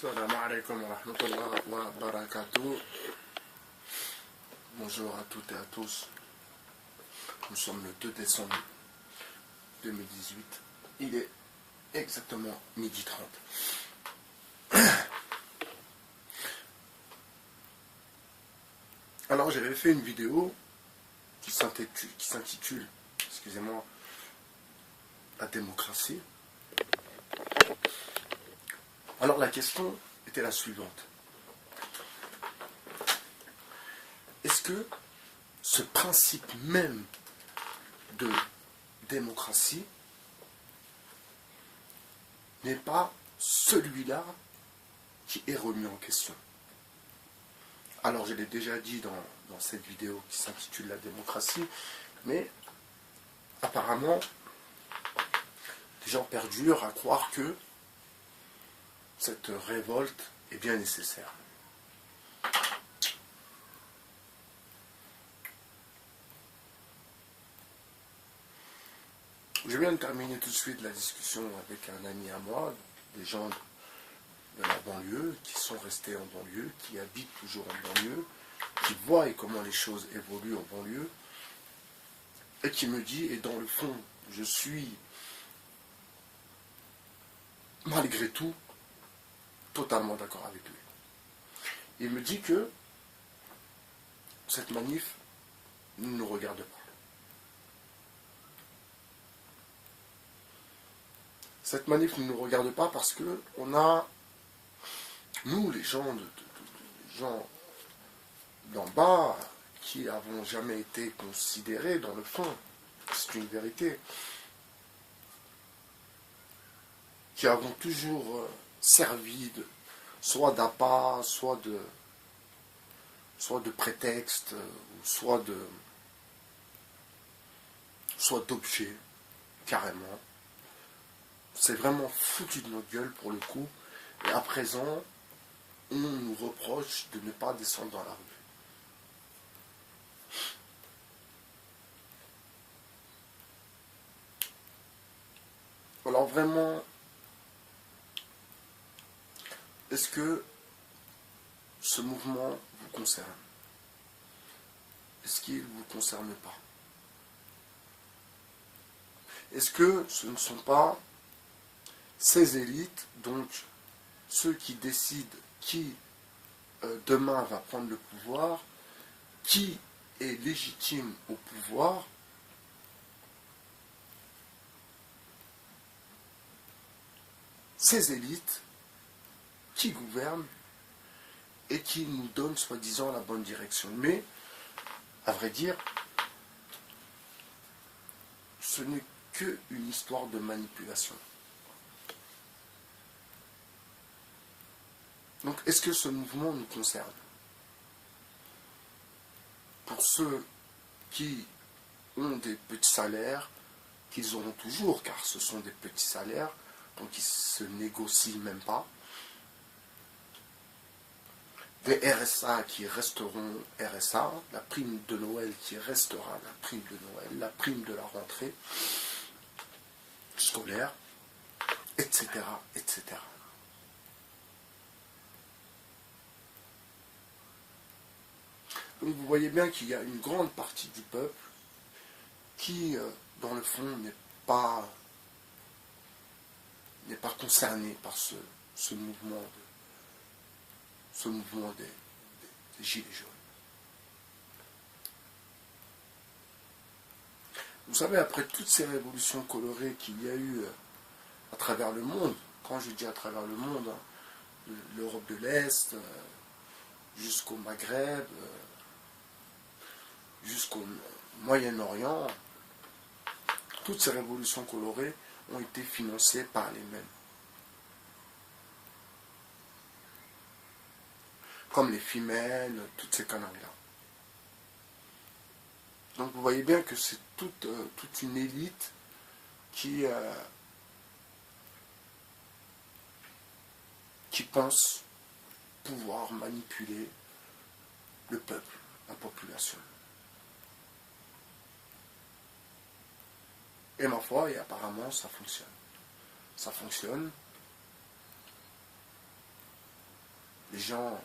Assalamu alaikum wa rahmatullahi wa barakatuh. Bonjour à toutes et à tous. Nous sommes le 2 décembre 2018. Il est exactement 12h30. Alors j'avais fait une vidéo qui s'intitule, excusez-moi, la démocratie. Alors la question était la suivante. Est-ce que ce principe même de démocratie n'est pas celui-là qui est remis en question? Alors je l'ai déjà dit dans cette vidéo qui s'intitule la démocratie, mais apparemment les gens perdurent à croire que cette révolte est bien nécessaire. Je viens de terminer tout de suite la discussion avec un ami à moi, des gens de la banlieue, qui sont restés en banlieue, qui habitent toujours en banlieue, qui voient comment les choses évoluent en banlieue, et qui me dit, et dans le fond, je suis, malgré tout, totalement d'accord avec lui. Il me dit que cette manif ne nous regarde pas. Cette manif ne nous regarde pas parce que on a, nous les gens gens d'en bas, qui n'avons jamais été considérés dans le fond, c'est une vérité, qui avons toujours servi soit d'appât, soit de prétexte, soit d'objet, carrément. C'est vraiment foutu de notre gueule pour le coup. Et à présent, on nous reproche de ne pas descendre dans la rue. Alors vraiment, est-ce que ce mouvement vous concerne? Est-ce qu'il ne vous concerne pas? Est-ce que ce ne sont pas ces élites, donc ceux qui décident qui demain va prendre le pouvoir, qui est légitime au pouvoir, ces élites qui gouvernent et qui nous donnent soi-disant la bonne direction. Mais, à vrai dire, ce n'est qu'une histoire de manipulation. Donc, est-ce que ce mouvement nous concerne? Pour ceux qui ont des petits salaires, qu'ils auront toujours, car ce sont des petits salaires, donc ils ne se négocient même pas, des RSA qui resteront RSA, la prime de Noël qui restera la prime de Noël, la prime de la rentrée scolaire, etc., etc. Donc vous voyez bien qu'il y a une grande partie du peuple qui, dans le fond, n'est pas concerné par ce mouvement des Gilets jaunes. Vous savez, après toutes ces révolutions colorées qu'il y a eu à travers le monde, quand je dis à travers le monde, de l'Europe de l'Est, jusqu'au Maghreb, jusqu'au Moyen-Orient, toutes ces révolutions colorées ont été financées par les mêmes. Comme les Femmes, toutes ces conneries-là. Donc vous voyez bien que c'est toute une élite qui pense pouvoir manipuler le peuple, la population. Et ma foi, et apparemment, ça fonctionne. Ça fonctionne. les gens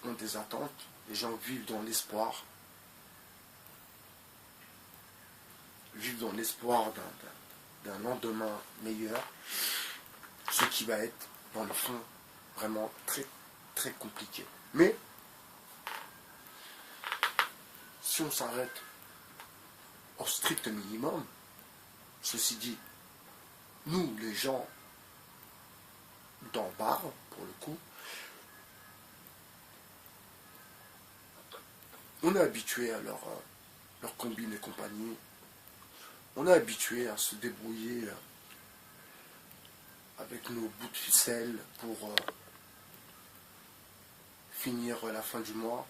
ont des attentes, les gens vivent dans l'espoir, d'un lendemain meilleur, ce qui va être, dans le fond, vraiment très, très compliqué. Mais, si on s'arrête au strict minimum, ceci dit, nous, les gens d'en bas, pour le coup, on est habitué à leur combine et compagnie. On est habitué à se débrouiller avec nos bouts de ficelle pour finir la fin du mois.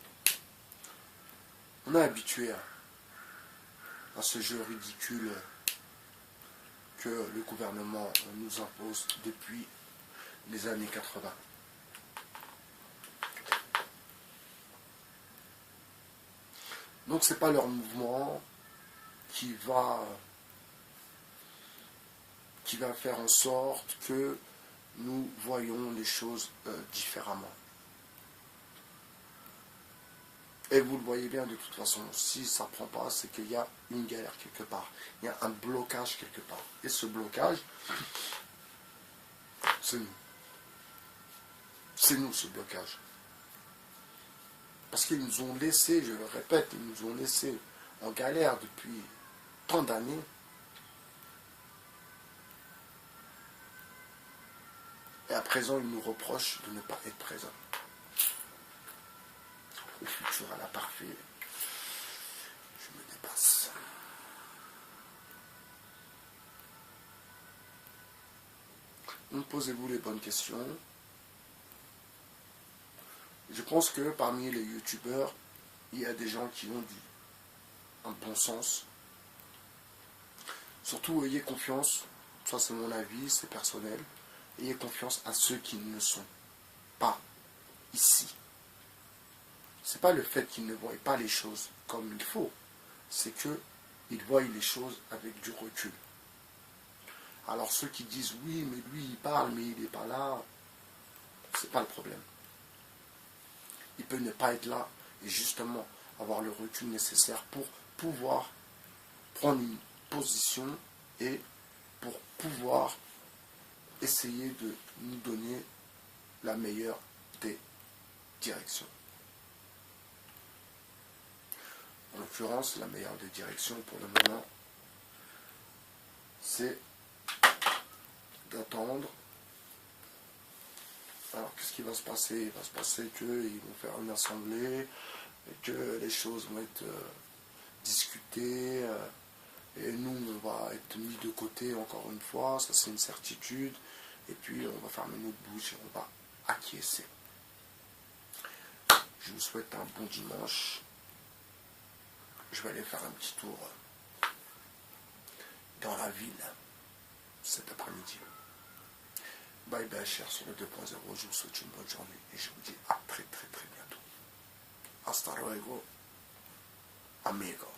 On est habitué à ce jeu ridicule que le gouvernement nous impose depuis les années 80. Donc c'est pas leur mouvement qui va faire en sorte que nous voyons les choses différemment. Et vous le voyez bien de toute façon, si ça ne prend pas, c'est qu'il y a une galère quelque part. Il y a un blocage quelque part. Et ce blocage, c'est nous. C'est nous ce blocage. Parce qu'ils nous ont laissé, je le répète, ils nous ont laissé en galère depuis tant d'années. Et à présent, ils nous reprochent de ne pas être présents. Le futur à la parfait, je me dépasse. Donc posez-vous les bonnes questions. Je pense que parmi les youtubeurs, il y a des gens qui ont un bon sens. Surtout, ayez confiance, ça c'est mon avis, c'est personnel, ayez confiance à ceux qui ne sont pas ici. C'est pas le fait qu'ils ne voient pas les choses comme il faut, c'est qu'ils voient les choses avec du recul. Alors ceux qui disent oui, mais lui il parle, mais il n'est pas là, c'est pas le problème. Il peut ne pas être là et justement avoir le recul nécessaire pour pouvoir prendre une position et pour pouvoir essayer de nous donner la meilleure des directions. En l'occurrence, la meilleure des directions pour le moment, c'est d'attendre. Alors, qu'est-ce qui va se passer? Il va se passer qu'ils vont faire une assemblée, et que les choses vont être discutées, et nous, on va être mis de côté encore une fois, ça c'est une certitude, et puis on va fermer notre bouche et on va acquiescer. Je vous souhaite un bon dimanche. Je vais aller faire un petit tour dans la ville cet après-midi. Bye bye, chers sur le 2.0. Je vous souhaite une bonne journée et je vous dis à très très très bientôt. Hasta luego, amigo.